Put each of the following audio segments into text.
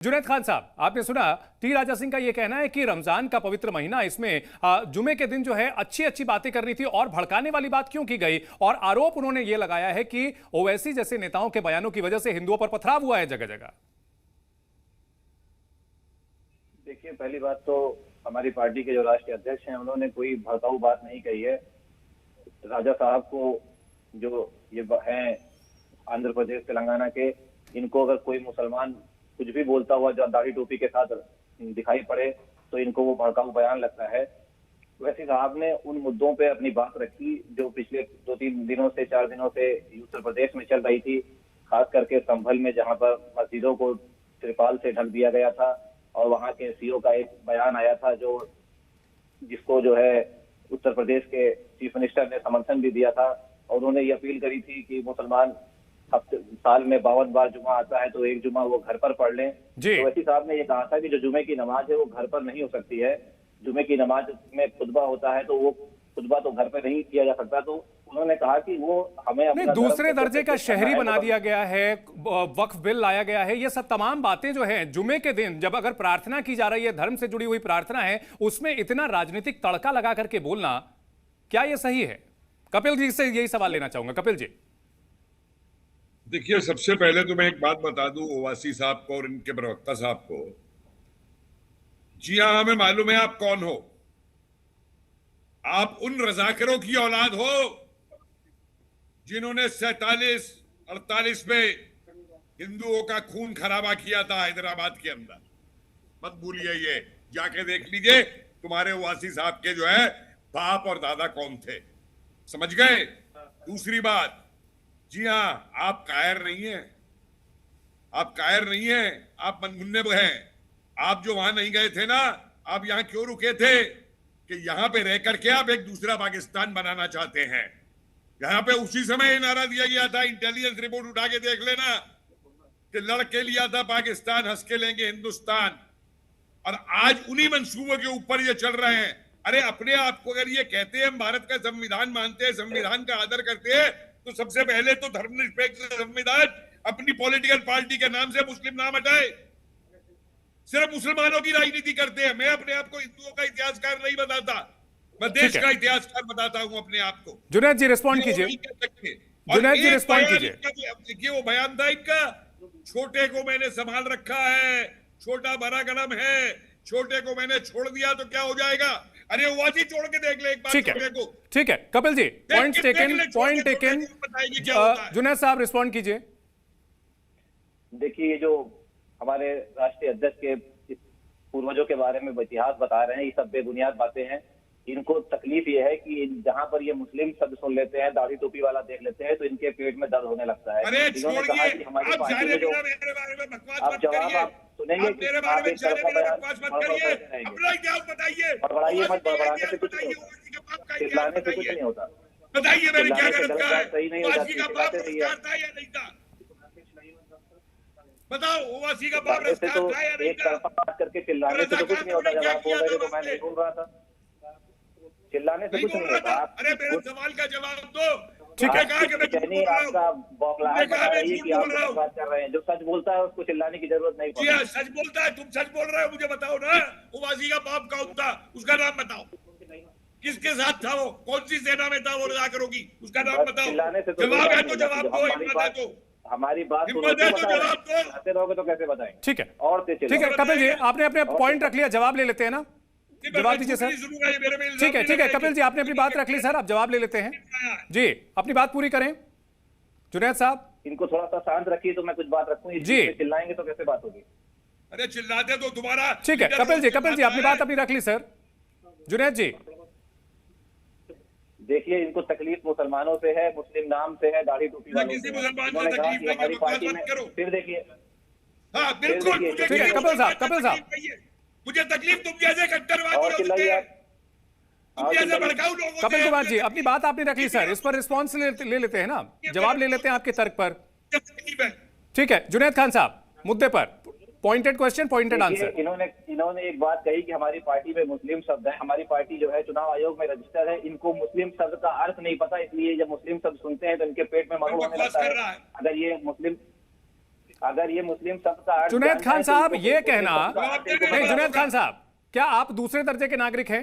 जुनैद खान साहब, आपने सुना टी राजा सिंह का यह कहना है कि रमजान का पवित्र महीना, इसमें जुमे के दिन जो है अच्छी अच्छी बातें करनी थी और भड़काने वाली बात क्यों की गई। और आरोप उन्होंने यह लगाया है कि ओवैसी जैसे नेताओं के बयानों की वजह से हिंदुओं पर पथराव हुआ है जगह जगह। देखिए, पहली बात तो हमारी पार्टी के जो राष्ट्रीय अध्यक्ष हैं उन्होंने कोई भड़काऊ बात नहीं कही है। राजा साहब को जो ये हैं आंध्र प्रदेश तेलंगाना के, इनको अगर कोई मुसलमान कुछ भी बोलता हुआ जो दाढ़ी टोपी के साथ दिखाई पड़े तो इनको वो भड़काऊ बयान लगता है। वैसे साहब ने उन मुद्दों पे अपनी बात रखी जो पिछले 2-3 दिनों से 4 दिनों से उत्तर प्रदेश में चल रही थी, खास करके संभल में, जहां पर मस्जिदों को त्रिपाल से ढक दिया गया था और वहां के सीओ का एक बयान आया था जिसको जो है उत्तर प्रदेश के चीफ मिनिस्टर ने समर्थन भी दिया था। और उन्होंने ये अपील करी थी कि मुसलमान साल में 52 बार जुमा आता है तो एक जुमा वो घर पर पढ़ लें। तो वैसी साहब ने ये कहा था कि जो जुमे की नमाज है वो घर पर नहीं हो सकती है। जुमे की नमाज में खुतबा होता है तो वो खुतबा तो घर पर नहीं किया जा सकता। तो उन्होंने कहा कि वो हमें अपना दूसरे दर्जे का शहरी बना दिया गया है, वक्फ बिल लाया गया है, ये सब तमाम बातें जो है जुमे के दिन जब अगर प्रार्थना की जा रही है, धर्म से जुड़ी हुई प्रार्थना है, उसमें इतना राजनीतिक तड़का लगा करके बोलना, क्या ये सही है? कपिल जी से यही सवाल लेना चाहूंगा। कपिल जी, देखिए, सबसे पहले तो मैं एक बात बता दूं ओवैसी साहब को और इनके प्रवक्ता साहब को। जी हां, हमें मालूम है आप कौन हो। आप उन रजाकरों की औलाद हो जिन्होंने 47-48 में हिंदुओं का खून खराबा किया था हैदराबाद के अंदर। मत भूलिए, ये जाके देख लीजिए तुम्हारे ओवैसी साहब के जो है बाप और दादा कौन थे। समझ गए? दूसरी बात, जी हां, आप कायर नहीं है, आप कायर नहीं है, आप मनमुन्ने हैं। आप जो वहां नहीं गए थे ना, आप यहां क्यों रुके थे कि यहां पे रह करके आप एक दूसरा पाकिस्तान बनाना चाहते हैं। यहां पे उसी समय नारा दिया गया था, इंटेलिजेंस रिपोर्ट उठा के देख लेना, कि लड़के लिया था पाकिस्तान, हंस के लेंगे हिंदुस्तान। और आज उन्हीं मंसूबों के ऊपर ये चल रहे हैं। अरे अपने आप को अगर ये कहते हैं हम भारत का संविधान मानते हैं, संविधान का आदर करते हैं, तो सबसे पहले तो धर्मनिरपेक्ष संविधान अपनी पॉलिटिकल पार्टी के नाम से मुस्लिम नाम हटाए। सिर्फ मुसलमानों की राजनीति करते हैं। मैं अपने आप को हिंदुओं का इतिहासकार नहीं बताता, मैं देश का इतिहासकार बताता हूं अपने आप को। जुनैद जी रिस्पॉन्ड कीजिए। जुनैद जी रिस्पॉन्ड कीजिए। देखिए, वो बयान था इनका, छोटे को मैंने संभाल रखा है, छोटा बड़ा कलम है, छोटे को मैंने छोड़ दिया तो क्या हो जाएगा। अरे ओवैसी छोड़ के देख ले एक बार छोटे को। ठीक है कपिल जी, पॉइंट टेकन। जुनैद साहब रिस्पॉन्ड कीजिए। देखिए, जो हमारे राष्ट्रीय अध्यक्ष के पूर्वजों के बारे में इतिहास बता रहे हैं, ये सब बेबुनियाद बातें हैं। इनको तकलीफ ये है कि जहां पर ये मुस्लिम शब्द सुन लेते हैं, दाढ़ी टोपी वाला देख लेते हैं, तो इनके पेट में दर्द होने लगता है। इन्होंने कहा कि हमारी पार्टी में जो आप जवाब आप सुनेंगे, बड़बड़ाइए मत, बड़बड़ाने से कुछ नहीं होता, चिल्लाने से कुछ नहीं होता। बताइए मेरी क्या गलत है? सही नहीं होता, चिल्लाते रहिए। बताओ, ओवैसी का बाप से तो एक तरफा बात करके चिल्लाने से तो कुछ नहीं होता। जब आप बोल रहे थे तो मैं नहीं बोल रहा था, चिल्लाने से कुछ नहीं होता। अरे मेरे सवाल का जवाब दो। ठीक है, आपका बौखलाहट बता रही है कि आप बात कर रहे हैं। जो सच बोलता है उसको चिल्लाने की जरूरत नहीं पड़ती। सच बोलता है, तुम सच बोल रहे हो, मुझे बताओ ना, ओवैसी का बाप कौन था, उसका नाम बताओ। किसके साथ था वो, कौन सी सेना में था वो रजाकरों की, उसका नाम बताओ। जवाब है तो जवाब दो, हिम्मत है तो। हमारी बात आते रहोगे तो कैसे बताएंगे। ठीक है, और ठीक है कपिल जी, आपने अपने पॉइंट रख लिया, जवाब ले लेते हैं ना, जवाब दीजिए सर। ठीक है कपिल जी, आपने अपनी बात रख ली सर, आप जवाब ले लेते हैं जी, अपनी बात पूरी करें। जुनैद साहब, इनको थोड़ा सा शांत रखिए तो मैं कुछ बात रखूं जी। चिल्लाएंगे तो कैसे बात होगी। अरे चिल्लाते तो तुम्हारा। ठीक है कपिल जी अपनी बात अपनी रख ली सर। जुनैद जी, देखिए, इनको तकलीफ मुसलमानों से है, मुस्लिम नाम से है, दाढ़ी टोपी वालों से। हमारी पार्टी में फिर देखिए, हाँ बिल्कुल, ठीक है कपिल साहब, मुझे तकलीफ तुम जैसे कट्टरवादी होते हैं, तुम जैसे भड़काऊ लोग होते हैं। कपिल कुमार जी, अपनी बात आपने रख ली सर, इस पर रिस्पॉन्स ले लेते हैं ना, जवाब ले लेते हैं आपके तर्क पर। ठीक है जुनैद खान साहब, मुद्दे पर पॉइंटेड क्वेश्चन, पॉइंटेड आंसर। इन्होंने एक बात कही कि हमारी पार्टी में मुस्लिम शब्द है। हमारी पार्टी जो है चुनाव आयोग में रजिस्टर है। इनको मुस्लिम शब्द का अर्थ नहीं पता, इसलिए जब मुस्लिम शब्द सुनते हैं तो इनके पेट में मरु होने लगता है। अगर ये मुस्लिम अगर ये मुस्लिम शब्द का अर्थ जुनैद जानते खान हैं तो साहब इनको ये मुस्लिम कहना, शब्द का अर्थ इनको नहीं पता जुनैद होगा। खान साहब, क्या आप दूसरे दर्जे के नागरिक हैं?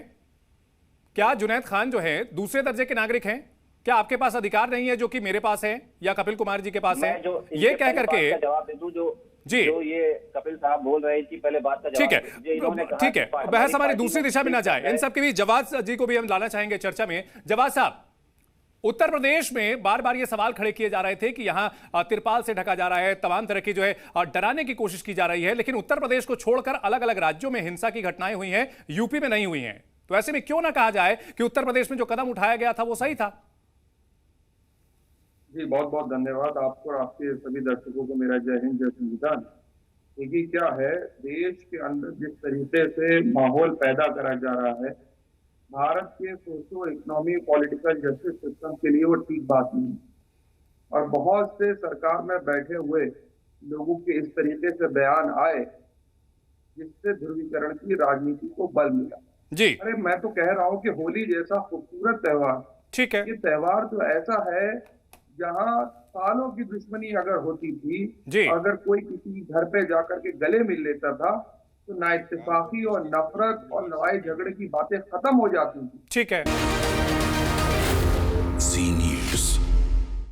क्या जुनैद खान जो है दूसरे दर्जे के नागरिक हैं? क्या आपके पास अधिकार नहीं है जो कि मेरे पास है या कपिल कुमार जी के पास है? मैं जो ये कह करके जवाब दे दूं, जी। जो ये कपिल साहब बोल रहे हैं, पहले बात का ठीक जवाब दे दीजिए। है, ठीक है, बहस हमारी दूसरी दिशा में ना जाए, इन सब के बीच जवाद जी को भी हम लाना चाहेंगे चर्चा में। जवाद साहब, उत्तर प्रदेश में बार बार ये सवाल खड़े किए जा रहे थे कि यहां तिरपाल से ढका जा रहा है, तमाम तरह की जो है डराने की कोशिश की जा रही है, लेकिन उत्तर प्रदेश को छोड़कर अलग अलग राज्यों में हिंसा की घटनाएं हुई हैं, यूपी में नहीं हुई हैं। तो ऐसे में क्यों ना कहा जाए कि उत्तर प्रदेश में जो कदम उठाया गया था वो सही था? जी बहुत बहुत धन्यवाद आपको और आपके सभी दर्शकों को मेरा जय हिंद जय संविधान। देखिए क्या है, देश के अंदर जिस तरीके से माहौल पैदा करा जा रहा है, भारत के socio economy political justice system के लिए वो ठीक बात नहीं है। और बहुत से सरकार में बैठे हुए लोगों के इस तरीके से बयान आए जिससे ध्रुवीकरण की राजनीति को बल मिला। जी अरे मैं तो कह रहा हूँ कि होली जैसा खूबसूरत त्योहार, ठीक है, ये त्योहार तो ऐसा है जहां सालों की दुश्मनी अगर होती थी, जी। अगर कोई किसी घर पे जाकर के गले मिल लेता था तो ना इत्तेफाकी और नफरत और लड़ाई झगड़े की बातें खत्म हो जाती थी। ठीक है।